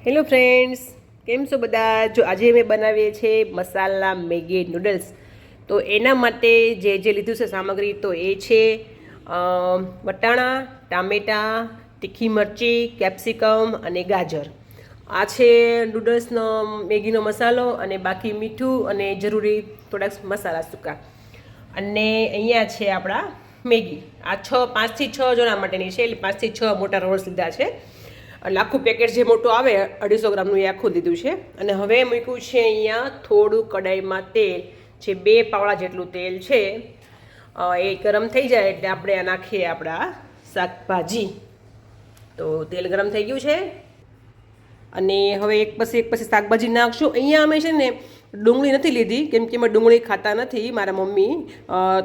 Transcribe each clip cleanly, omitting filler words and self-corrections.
Hello friends, કેમ છો બધા? જો આજે મેં બનાવીએ છીએ મસાલા મેગી નૂડલ્સ. તો એના માટે જે લીધું છે સામગ્રી તો એ છે વટાણા, ટામેટાં, તીખી મરચી, કેપ્સિકમ અને ગાજર. આ છે નૂડલ્સનો મેગીનો મસાલો અને બાકી મીઠું અને જરૂરી થોડાક મસાલા સૂકા. અને અહીંયા છે આપણા મેગી. આ 5થી 6 જણા માટેની છે, એટલે 5થી 6 મોટા રોલ્સ લીધા છે. એટલે આખું પેકેટ જે મોટું આવે 250 ગ્રામનું એ આખું લીધું છે. અને હવે મૂક્યું છે અહીંયા થોડું કડાઈમાં તેલ, જે 2 પાવડા જેટલું તેલ છે. એ ગરમ થઈ જાય એટલે આપણે આ નાખીએ આપણા શાકભાજી. તો તેલ ગરમ થઈ ગયું છે અને હવે એક પછી શાકભાજી નાખશું. અહીંયા અમે છે ને ડુંગળી નથી લીધી, કેમ કે એમાં ડુંગળી ખાતા નથી મારા મમ્મી,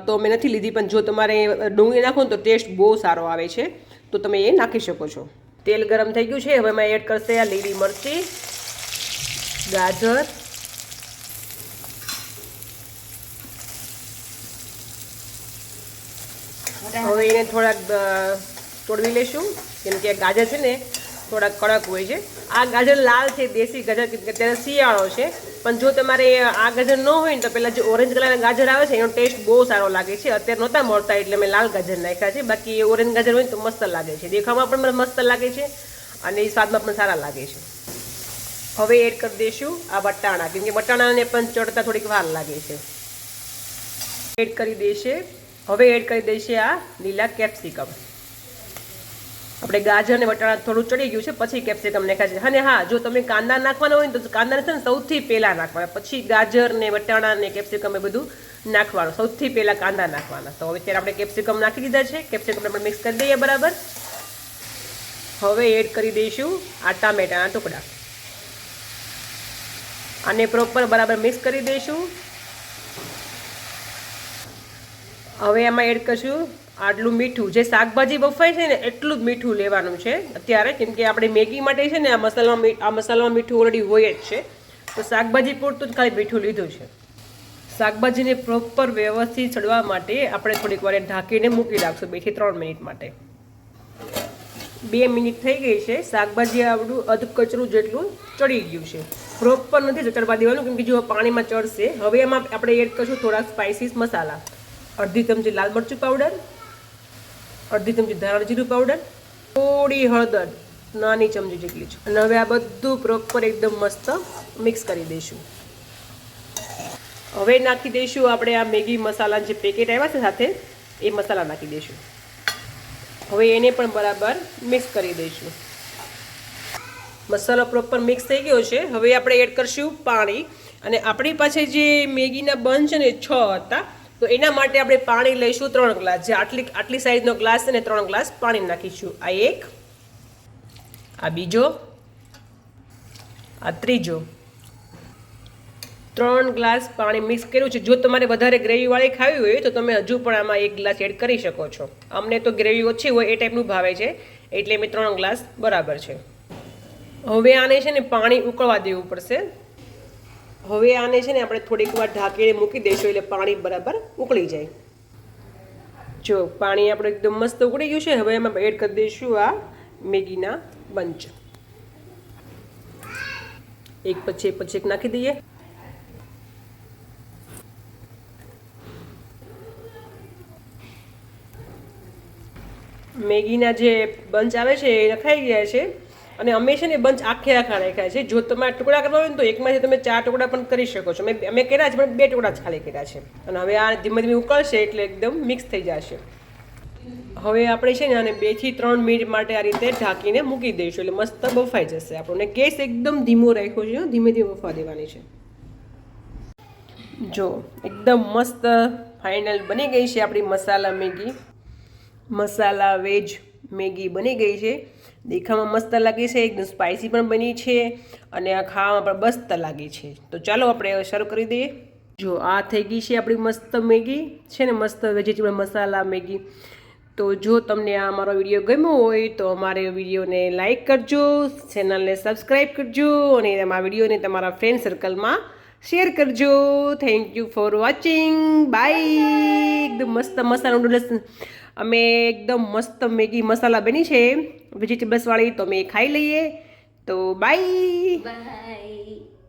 તો મેં નથી લીધી. પણ જો તમારે ડુંગળી નાખો ને તો ટેસ્ટ બહુ સારો આવે છે, તો તમે એ નાખી શકો છો. તેલ ગરમ થઈ ગયું છે. હવે એમાં એડ કરશે આ લીલી મરચી, ગાજર, હવે એને થોડાક તોડવી લઈશું, કેમ કે ગાજર છે ને થોડાક કડક હોય છે. આ ગાજર લાલ છે, દેશી ગાજર, અત્યારે શિયાળો છે. પણ જો તમારે આ ગાજર ન હોય ને તો પહેલાં જે ઓરેન્જ કલરના ગાજર આવે છે એનો ટેસ્ટ બહુ સારો લાગે છે. અત્યારે નહોતા મળતા એટલે મેં લાલ ગાજર નાખ્યા છે. બાકી એ ઓરેન્જ ગાજર હોય ને તો મસ્ત લાગે છે, દેખાવામાં પણ મસ્ત લાગે છે અને સ્વાદમાં પણ સારા લાગે છે. હવે એડ કરી દઈશું આ વટાણા, કેમ કે વટાણાને પણ ચડતા થોડીક વાર લાગે છે. એડ કરી દેશે. હવે એડ કરી દઈશું આ લીલા કેપ્સિકમ. આપણે ગાજર અને વટાણા થોડું ચડી ગયું છે, પછી કેપ્સિકમ નાખ્યા છે. અને હા, જો તમે કાંદા નાખવાના હોય ને તો કાંદાને છે ને સૌથી પહેલાં નાખવાના, પછી ગાજર ને વટાણા ને કેપ્સિકમ એ બધું નાખવાનું. સૌથી પહેલાં કાંદા નાખવાના. તો હવે અત્યારે આપણે કેપ્સિકમ નાખી દીધા છે. કેપ્સિકમ આપણે મિક્સ કરી દઈએ બરાબર. હવે એડ કરી દઈશું આ ટામેટાના ટુકડા. આને પ્રોપર બરાબર મિક્સ કરી દઈશું. હવે એમાં એડ કરશું આટલું મીઠું. જે શાકભાજી બફાય છે ને એટલું જ મીઠું લેવાનું છે અત્યારે, કેમ કે આપણે મેગી માટે છે ને આ મસાલામાં મીઠું ઓલરેડી હોય જ છે. તો શાકભાજી પૂરતું જ ખાલી મીઠું લીધું છે. શાકભાજીને પ્રોપર વ્યવસ્થિત ચડવા માટે આપણે થોડીક વાર ઢાંકીને મૂકી રાખશું 2 થી 3 મિનિટ માટે. 2 મિનિટ થઈ ગઈ છે. શાકભાજી આપણું અધકચરું જેટલું ચડી ગયું છે. પ્રોપર નથી ચડવા દેવાનું, કેમ કે જો પાણીમાં ચડશે. હવે એમાં આપણે એડ કરશું થોડા સ્પાઇસીસ મસાલા. અડધી ચમચી લાલ મરચું પાવડર, અડધી ચમચી ધાણા જીરું પાવડર, થોડી હળદર નાની ચમચી જેટલી છે. અને હવે આ બધું પ્રોપર એકદમ મસ્ત મિક્સ કરી દઈશું. હવે નાખી દઈશું આપણે આ મેગી મસાલા જે પેકેટ આવ્યા છે સાથે, એ મસાલા નાખી દઈશું. હવે એને પણ બરાબર મિક્સ કરી દઈશું. મસાલો પ્રોપર મિક્સ થઈ ગયો છે. હવે આપણે એડ કરશું પાણી. અને આપણી પાસે જે મેગીના બન છે ને 6 હતા, તો એના માટે આપણે પાણી લઈશું 3 ગ્લાસ. જે આટલી સાઈઝનો ગ્લાસ છે ને 3 ગ્લાસ પાણી નાખીશું. આ એક, આ બીજો, આ ત્રીજો. 3 ગ્લાસ પાણી મિક્સ કર્યું છે. જો તમારે વધારે ગ્રેવીવાળી ખાવી હોય તો તમે હજુ પણ આમાં 1 ગ્લાસ એડ કરી શકો છો. અમને તો ગ્રેવી ઓછી હોય એ ટાઈપનું ભાવે છે, એટલે મેં 3 ગ્લાસ બરાબર છે. હવે આને છે ને પાણી ઉકળવા દેવું પડશે. હવે આને છે ને આપણે થોડીક વાર ઢાંકીને મૂકી દઈશું, એટલે પાણી બરાબર ઉકળી જાય. જો પાણી આપણે એકદમ મસ્ત ઉકળી ગયું છે. હવે એમાં એડ કરી દઈશું આ મેગીના બંચ. એક પછી એક નાખી દઈએ. મેગીના જે બંચ આવે છે એ નખાઈ ગયા છે. અને અમે છે ને બંચ આખા રાખ્યા છે. જો તમારે ટુકડા કરવા હોય ને તો એકમાંથી તમે 4 ટુકડા પણ કરી શકો છો. અમે કર્યા છે પણ 2 ટુકડા જ ખાલી કર્યા છે. અને હવે આ ધીમે ધીમે ઉકળશે એટલે એકદમ મિક્સ થઈ જશે. હવે આપણે છે ને આને 2 થી 3 મિનિટ માટે આ રીતે ઢાંકીને મૂકી દઈશું, એટલે મસ્ત બફાઈ જશે. આપણને ગેસ એકદમ ધીમો રાખ્યો છે, ધીમે ધીમે બફવા દેવાની છે. જો એકદમ મસ્ત ફાઇનલ બની ગઈ છે આપણી મસાલા મેગી. મસાલા વેજ મેગી બની ગઈ છે. દેખાવામાં મસ્ત લાગે છે, એકદમ સ્પાઇસી પણ બની છે અને આ ખાવામાં પણ મસ્ત લાગે છે. તો ચાલો આપણે હવે શરૂ કરી દઈએ. જો આ થઈ ગઈ છે આપણી મસ્ત મેગી છે ને, મસ્ત વેજીટેબલ મસાલા મેગી. તો જો તમને આ મારો વિડીયો ગમ્યો હોય તો અમારે વિડીયોને લાઇક કરજો, ચેનલને સબસ્ક્રાઈબ કરજો અને આ વિડીયોને તમારા ફ્રેન્ડ સર્કલમાં શેર કરજો. Thank you for watching. Bye. એકદમ મસ્ત મસાલા નૂડલ્સ અમે એકદમ મસ્ત મેગી મસાલા બની છે વેજીટેબલ્સવાળી, તો અમે ખાઈ લઈએ. તો બાય. બાય.